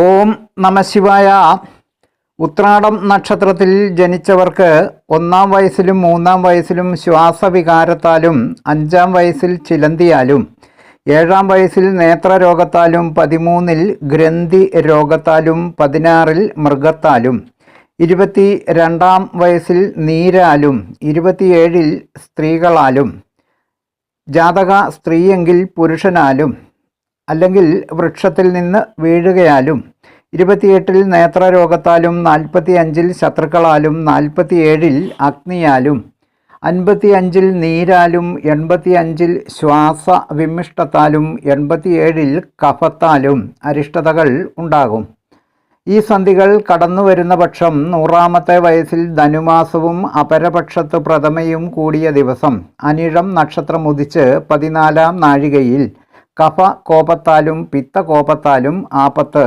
ഓം നമഃശിവായ. ഉത്രാടം നക്ഷത്രത്തിൽ ജനിച്ചവർക്ക് 1-ാം വയസ്സിലും 3-ാം വയസ്സിലും ശ്വാസവികാരത്താലും 5-ാം വയസ്സിൽ ചിലന്തിയാലും 7-ാം വയസ്സിൽ നേത്രരോഗത്താലും 13-ൽ ഗ്രന്ഥി രോഗത്താലും 16-ൽ മൃഗത്താലും 22-ാം വയസ്സിൽ നീരാലും 27-ൽ സ്ത്രീകളാലും ജാതക സ്ത്രീയെങ്കിൽ പുരുഷനാലും അല്ലെങ്കിൽ വൃക്ഷത്തിൽ നിന്ന് വീഴുകയാലും 28-ൽ നേത്രരോഗത്താലും 45-ൽ ശത്രുക്കളാലും 47-ൽ അഗ്നിയാലും 55-ൽ നീരാലും 85-ൽ ശ്വാസ വിമിഷ്ടത്താലും 87-ൽ കഫത്താലും അരിഷ്ടതകൾ ഉണ്ടാകും. ഈ സന്ധികൾ കടന്നു വരുന്ന പക്ഷം 100-ാമത്തെ വയസ്സിൽ ധനുമാസവും അപരപക്ഷത്ത് പ്രഥമയും കൂടിയ ദിവസം അനിഴം നക്ഷത്രം ഉദിച്ച് 14-ാം നാഴികയിൽ കഫ കോപത്താലും പിത്ത കോപത്താലും ആപത്ത്